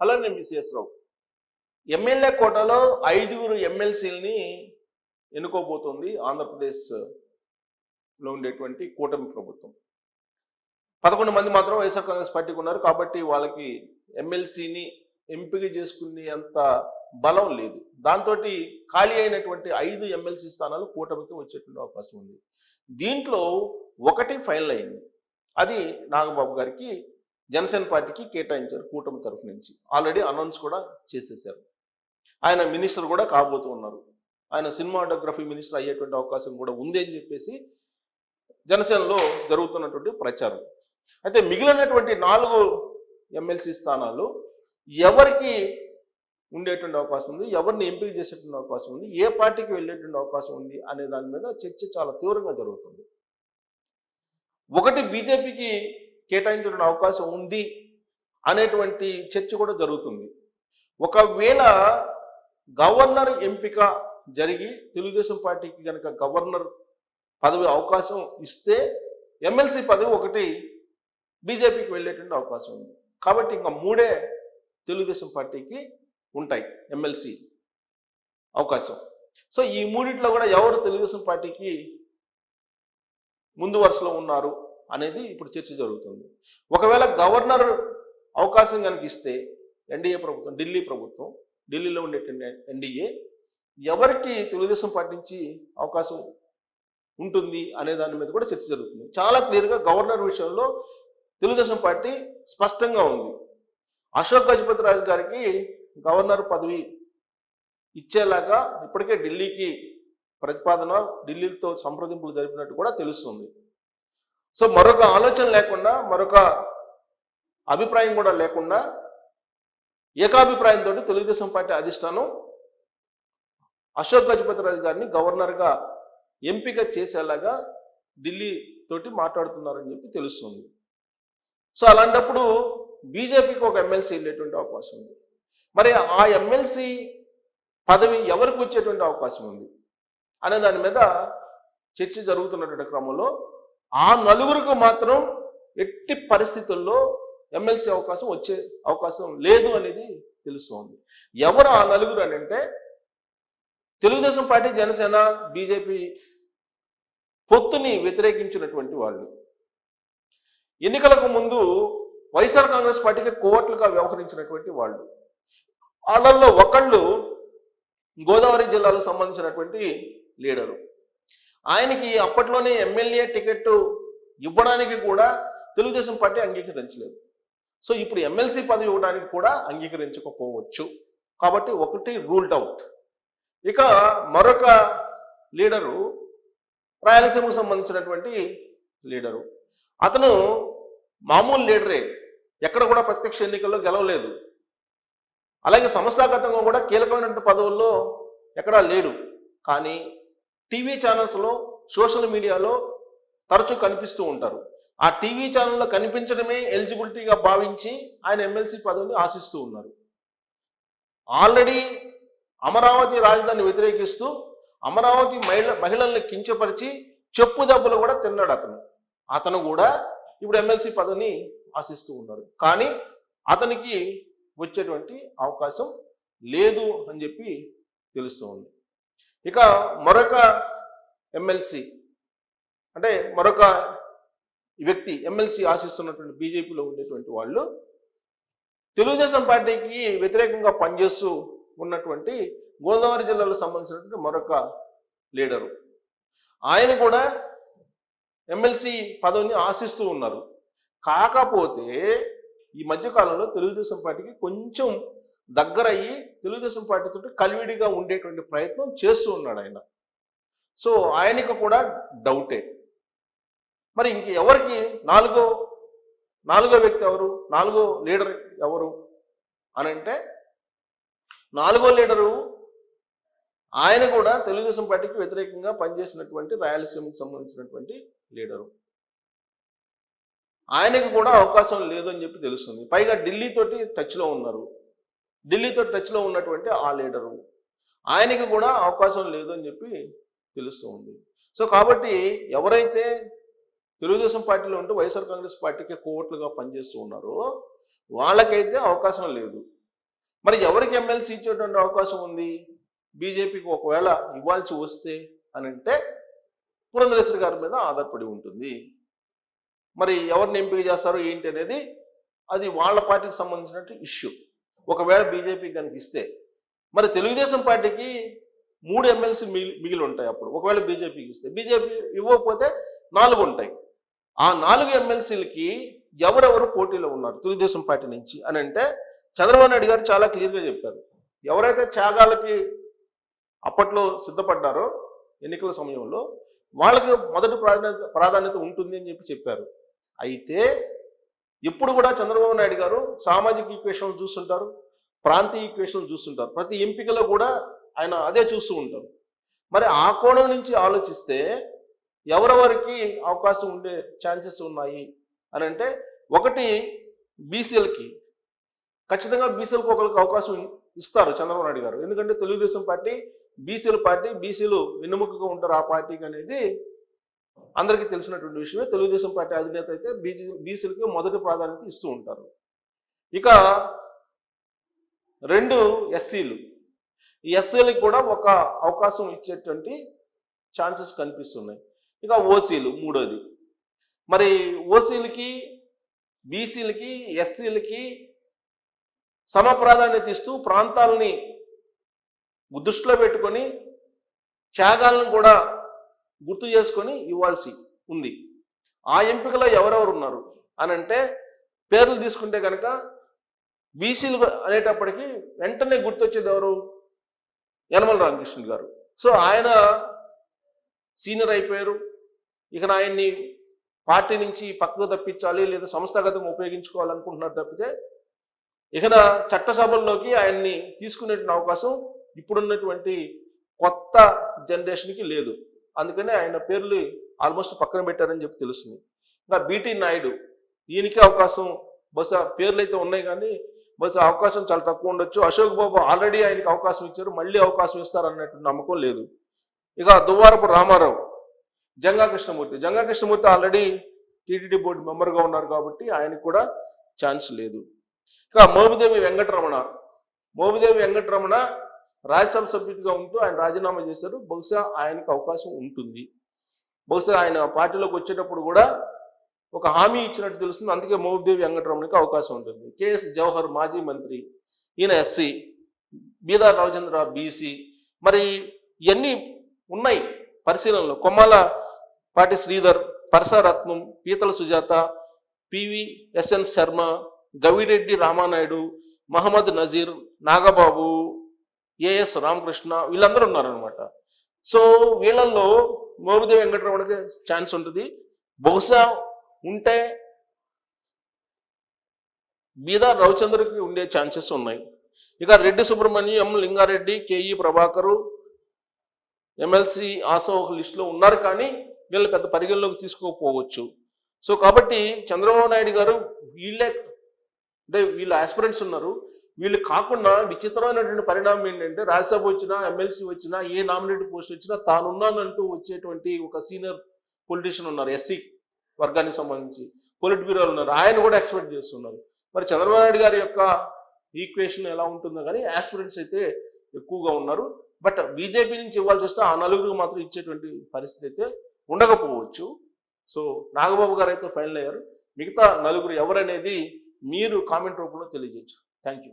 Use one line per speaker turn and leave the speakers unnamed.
అలానే మిసిఎస్ రావు ఎమ్మెల్యే కోటాలో 5 ఎమ్మెల్సీలని ఎన్నుకోబోతోంది ఆంధ్రప్రదేశ్లో ఉండేటువంటి కూటమి ప్రభుత్వం. 11 మంది మాత్రం వైఎస్ఆర్ కాంగ్రెస్ పార్టీకి ఉన్నారు. కాబట్టి వాళ్ళకి ఎమ్మెల్సీని ఎంపిక చేసుకునే అంత బలం లేదు. దాంతో ఖాళీ అయినటువంటి 5 ఎమ్మెల్సీ స్థానాలు కూటమికి వచ్చేటువంటి అవకాశం ఉంది. దీంట్లో ఒకటి ఫైనల్ అయింది. అది నాగబాబు గారికి జనసేన పార్టీకి కేటాయించారు కూటమి తరఫు నుంచి. ఆల్రెడీ అనౌన్స్ కూడా చేసేసారు. ఆయన మినిస్టర్ కూడా కాబోతూ ఉన్నారు. ఆయన సినిమాటోగ్రఫీ మినిస్టర్ అయ్యేటువంటి అవకాశం కూడా ఉంది అని చెప్పేసి జనసేనలో జరుగుతున్నటువంటి ప్రచారం. అయితే మిగిలినటువంటి 4 ఎమ్మెల్సీ స్థానాలు ఎవరికి ఉండేటువంటి అవకాశం ఉంది, ఎవరిని ఎంపిక చేసేటువంటి అవకాశం ఉంది, ఏ పార్టీకి వెళ్ళేటువంటి అవకాశం ఉంది అనే దాని మీద చర్చ చాలా తీవ్రంగా జరుగుతుంది. ఒకటి బీజేపీకి కేటాయించిన అవకాశం ఉంది అనేటువంటి చర్చ కూడా జరుగుతుంది. ఒకవేళ గవర్నర్ ఎంపిక జరిగి తెలుగుదేశం పార్టీకి కనుక గవర్నర్ పదవి అవకాశం ఇస్తే ఎమ్మెల్సీ పదవి ఒకటి బీజేపీకి వెళ్ళేటువంటి అవకాశం ఉంది. కాబట్టి ఇంకా 3 తెలుగుదేశం పార్టీకి ఉంటాయి ఎమ్మెల్సీ అవకాశం. సో ఈ 3 కూడా ఎవరు తెలుగుదేశం పార్టీకి ముందు వరుసలో ఉన్నారు అనేది ఇప్పుడు చర్చ జరుగుతుంది. ఒకవేళ గవర్నర్ అవకాశం కనుక ఇస్తే ఎన్డీఏ ప్రభుత్వం, ఢిల్లీ ప్రభుత్వం, ఢిల్లీలో ఉండేటువంటి ఎన్డీఏ ఎవరికి తెలుగుదేశం పార్టీ నుంచి అవకాశం ఉంటుంది అనే దాని మీద కూడా చర్చ జరుగుతుంది. చాలా క్లియర్గా గవర్నర్ విషయంలో తెలుగుదేశం పార్టీ స్పష్టంగా ఉంది. అశోక్ గజపతి రాజు గారికి గవర్నర్ పదవి ఇచ్చేలాగా ఇప్పటికే ఢిల్లీకి ప్రతిపాదన, ఢిల్లీతో సంప్రదింపులు జరిపినట్టు కూడా తెలుస్తుంది. సో మరొక ఆలోచన లేకుండా, మరొక అభిప్రాయం కూడా లేకుండా ఏకాభిప్రాయంతో తెలుగుదేశం పార్టీ అధిష్టానం అశోక్ గజపతి రాజు గారిని గవర్నర్గా ఎంపిక చేసేలాగా ఢిల్లీ తోటి మాట్లాడుతున్నారని చెప్పి తెలుస్తుంది. సో అలాంటప్పుడు బీజేపీకి ఒక ఎమ్మెల్సీ వెళ్ళేటువంటి అవకాశం ఉంది. మరి ఆ ఎమ్మెల్సీ పదవి ఎవరికి వచ్చేటువంటి అవకాశం ఉంది అనే దాని మీద చర్చ జరుగుతున్నటువంటి క్రమంలో ఆ 4 మాత్రం ఎట్టి పరిస్థితుల్లో ఎమ్మెల్సీ అవకాశం వచ్చే అవకాశం లేదు అనేది తెలుస్తోంది. ఎవరు ఆ 4 అని అంటే తెలుగుదేశం పార్టీ, జనసేన, బీజేపీ పొత్తుని వ్యతిరేకించినటువంటి వాళ్ళు, ఎన్నికలకు ముందు వైఎస్ఆర్ కాంగ్రెస్ పార్టీకి కోవట్లుగా వ్యవహరించినటువంటి వాళ్ళు. వాళ్ళల్లో ఒకళ్ళు గోదావరి జిల్లాకు సంబంధించినటువంటి లీడరు. ఆయనకి అప్పట్లోనే ఎమ్మెల్యే టికెట్ ఇవ్వడానికి కూడా తెలుగుదేశం పార్టీ అంగీకరించలేదు. సో ఇప్పుడు ఎమ్మెల్సీ పదవి ఇవ్వడానికి కూడా అంగీకరించకపోవచ్చు. కాబట్టి ఒకటి రూల్డ్ అవుట్. ఇక మరొక లీడరు రాయలసీమకు సంబంధించినటువంటి లీడరు. అతను మామూలు లీడరే, ఎక్కడ కూడా ప్రత్యక్ష ఎన్నికల్లో గెలవలేదు. అలాగే సంస్థాగతంగా కూడా కీలకమైనటువంటి పదవుల్లో ఎక్కడా లేడు. కానీ టీవీ ఛానల్స్లో, సోషల్ మీడియాలో తరచూ కనిపిస్తూ ఉంటారు. ఆ టీవీ ఛానల్లో కనిపించడమే ఎలిజిబిలిటీగా భావించి ఆయన ఎమ్మెల్సీ పదవిని ఆశిస్తూ ఉన్నారు. ఆల్రెడీ అమరావతి రాజధానిని వ్యతిరేకిస్తూ అమరావతి మహిళల్ని కించపరిచి చెప్పు దెబ్బలు కూడా తిన్నాడు అతను కూడా ఇప్పుడు ఎమ్మెల్సీ పదవిని ఆశిస్తూ ఉన్నారు. కానీ అతనికి వచ్చేటువంటి అవకాశం లేదు అని చెప్పి తెలుస్తూ ఉంది. ఇక మరొక ఎమ్మెల్సీ అంటే మరొక వ్యక్తి ఎమ్మెల్సీ ఆశిస్తున్నటువంటి బీజేపీలో ఉండేటువంటి వాళ్ళు తెలుగుదేశం పార్టీకి వ్యతిరేకంగా పనిచేస్తూ ఉన్నటువంటి గోదావరి జిల్లాలో సంబంధించినటువంటి మరొక లీడరు. ఆయన కూడా ఎమ్మెల్సీ పదవిని ఆశిస్తూ ఉన్నారు. కాకపోతే ఈ మధ్యకాలంలో తెలుగుదేశం పార్టీకి కొంచెం దగ్గరయ్యి తెలుగుదేశం పార్టీతో కలివిడిగా ఉండేటువంటి ప్రయత్నం చేస్తూ ఉన్నాడు ఆయన. సో ఆయనకు కూడా డౌటే. మరి ఇంక ఎవరికి నాలుగో వ్యక్తి ఎవరు, 4వ లీడర్ ఎవరు అని అంటే 4వ లీడరు ఆయన కూడా తెలుగుదేశం పార్టీకి వ్యతిరేకంగా పనిచేసినటువంటి రాయలసీమకు సంబంధించినటువంటి లీడరు. ఆయనకు కూడా అవకాశం లేదు అని చెప్పి తెలుస్తుంది. పైగా ఢిల్లీతోటి టచ్లో ఉన్నారు. ఢిల్లీతో టచ్లో ఉన్నటువంటి ఆ లీడరు ఆయనకి కూడా అవకాశం లేదు అని చెప్పి తెలుస్తూ ఉంది. సో కాబట్టి ఎవరైతే తెలుగుదేశం పార్టీలో ఉంటూ వైఎస్ఆర్ కాంగ్రెస్ పార్టీకి కోవట్లుగా పనిచేస్తూ ఉన్నారో వాళ్ళకైతే అవకాశం లేదు. మరి ఎవరికి ఎమ్మెల్సీ ఇచ్చేటువంటి అవకాశం ఉంది? బీజేపీకి ఒకవేళ ఇవ్వాల్సి వస్తే అని అంటే పురంధరేశ్వరి గారి మీద ఆధారపడి ఉంటుంది. మరి ఎవరిని ఎంపిక చేస్తారో ఏంటి అనేది అది వాళ్ళ పార్టీకి సంబంధించిన ఇష్యూ. ఒకవేళ బీజేపీకి కనుక ఇస్తే మరి తెలుగుదేశం పార్టీకి 3 ఎమ్మెల్సీ మిగిలి ఉంటాయి అప్పుడు. ఒకవేళ బీజేపీకి ఇస్తే, బీజేపీ ఇవ్వకపోతే 4 ఉంటాయి. ఆ 4 ఎమ్మెల్సీలకి ఎవరెవరు పోటీలో ఉన్నారు తెలుగుదేశం పార్టీ నుంచి అని అంటే చంద్రబాబు నాయుడు గారు చాలా క్లియర్గా చెప్పారు. ఎవరైతే త్యాగాలకి అప్పట్లో సిద్ధపడ్డారో ఎన్నికల సమయంలో వాళ్ళకి మొదటి ప్రాధాన్యత ఉంటుంది అని చెప్పారు. అయితే ఎప్పుడు కూడా చంద్రబాబు నాయుడు గారు సామాజిక ఈక్వేషన్లు చూస్తుంటారు, ప్రాంతీయ ఈక్వేషన్లు చూస్తుంటారు. ప్రతి ఎంపికలో కూడా ఆయన అదే చూస్తూ ఉంటారు. మరి ఆ కోణం నుంచి ఆలోచిస్తే ఎవరెవరికి అవకాశం ఉండే ఛాన్సెస్ ఉన్నాయి అని అంటే, ఒకటి బీసీలకి ఖచ్చితంగా బీసీలకు ఒకరికి అవకాశం ఇస్తారు చంద్రబాబు నాయుడు గారు. ఎందుకంటే తెలుగుదేశం పార్టీ బీసీల పార్టీ, బీసీలు వెన్నుముకగా ఉంటారు ఆ పార్టీకి అనేది అందరికీ తెలిసినటువంటి విషయమే. తెలుగుదేశం పార్టీ అధినేత అయితే బీసీలకి మొదటి ప్రాధాన్యత ఇస్తూ ఉంటారు. ఇక 2 ఎస్సీలు, ఈ ఎస్సీలకు కూడా ఒక అవకాశం ఇచ్చేటువంటి ఛాన్సెస్ కనిపిస్తున్నాయి. ఇక ఓసీలు మూడోది. మరి ఓసీలకి, బీసీలకి, ఎస్సీలకి సమ ప్రాధాన్యత ఇస్తూ ప్రాంతాలని దృష్టిలో పెట్టుకొని త్యాగాలను కూడా గుర్తు చేసుకొని ఇవ్వాల్సి ఉంది. ఆ ఎంపికలో ఎవరెవరు ఉన్నారు అని అంటే పేర్లు తీసుకుంటే కనుక బీసీలు అనేటప్పటికీ వెంటనే గుర్తొచ్చేది ఎవరు? యనమల రామకృష్ణ గారు. సో ఆయన సీనియర్ అయిపోయారు. ఇక ఆయన్ని పార్టీ నుంచి పక్కకు తప్పించాలి లేదా సంస్థాగతంగా ఉపయోగించుకోవాలనుకుంటున్నారు తప్పితే ఇక చట్టసభల్లోకి ఆయన్ని తీసుకునేటువంటి అవకాశం ఇప్పుడున్నటువంటి కొత్త జనరేషన్కి లేదు. అందుకనే ఆయన పేర్లు ఆల్మోస్ట్ పక్కన పెట్టారని చెప్పి తెలుస్తుంది. ఇంకా బీటీ నాయుడు, ఈయనకి అవకాశం బహుశా పేర్లు అయితే ఉన్నాయి కానీ బహుశా అవకాశం చాలా తక్కువ ఉండొచ్చు. అశోక్ బాబు ఆల్రెడీ ఆయనకి అవకాశం ఇచ్చారు, మళ్ళీ అవకాశం ఇస్తారన్నటువంటి నమ్మకం లేదు. ఇక Duvvarapu Ramarao, Janga Krishnamurthy already TTD board మెంబర్గా ఉన్నారు కాబట్టి ఆయనకు కూడా ఛాన్స్ లేదు. ఇక మోపిదేవి వెంకటరమణ రాజ్యసభ సభ్యుడిగా ఉంటూ ఆయన రాజీనామా చేశారు. బహుశా ఆయనకు అవకాశం ఉంటుంది. బహుశా ఆయన పార్టీలోకి వచ్చేటప్పుడు కూడా ఒక హామీ ఇచ్చినట్టు తెలుస్తుంది. అందుకే మోపిదేవి వెంకటరమణకి అవకాశం ఉంటుంది. కేఎస్ జవహర్ మాజీ మంత్రి, ఈయన ఎస్సీ. బీదార్ రామచంద్ర బీసీ. మరి ఇవన్నీ ఉన్నాయి పరిశీలనలో. కొమ్మాల పాటి శ్రీధర్, పరసారత్నం, పీతల సుజాత, పివిఎస్ఎన్ శర్మ, గవిరెడ్డి రామానాయుడు, మహమ్మద్ నజీర్, నాగబాబు, ఏఎస్ రామకృష్ణ, వీళ్ళందరూ ఉన్నారనమాట. సో వీళ్ళల్లో మోపిదేవి వెంకటరమణకి ఛాన్స్ ఉంటుంది. బహుశా ఉంటే బీదార్ రవిచంద్రకి ఉండే ఛాన్సెస్ ఉన్నాయి. ఇక రెడ్డి సుబ్రహ్మణ్యం, లింగారెడ్డి, కేఈ ప్రభాకరు ఎమ్మెల్సీ ఆశ ఒక లిస్టులో ఉన్నారు కానీ వీళ్ళు పెద్ద పరిగణలోకి తీసుకోకపోవచ్చు. సో కాబట్టి చంద్రబాబు నాయుడు గారు వీళ్ళ ఆస్పిరెంట్స్ ఉన్నారు, వీళ్ళు కాకుండా విచిత్రమైనటువంటి పరిణామం ఏంటంటే రాజ్యసభ వచ్చినా, ఎమ్మెల్సీ వచ్చినా, ఏ నామినేటెడ్ పోస్ట్ వచ్చినా తానున్నానంటూ వచ్చేటువంటి ఒక సీనియర్ పొలిటీషియన్ ఉన్నారు. ఎస్సీ వర్గానికి సంబంధించి పొలిట్ బ్యూరోలు ఉన్నారు. ఆయన కూడా ఎక్స్పెక్ట్ చేస్తున్నారు. మరి చంద్రబాబు నాయుడు గారి యొక్క ఈక్వేషన్ ఎలా ఉంటుందో కానీ ఆస్పిరెంట్స్ అయితే ఎక్కువగా ఉన్నారు. బట్ బీజేపీ నుంచి ఇవ్వాల్సి వస్తే ఆ 4 మాత్రం ఇచ్చేటువంటి పరిస్థితి అయితే ఉండకపోవచ్చు. సో నాగబాబు గారు అయితే ఫైనల్ అయ్యారు. మిగతా 4 ఎవరనేది మీరు కామెంట్ రూపంలో తెలియజేయచ్చు. Thank you.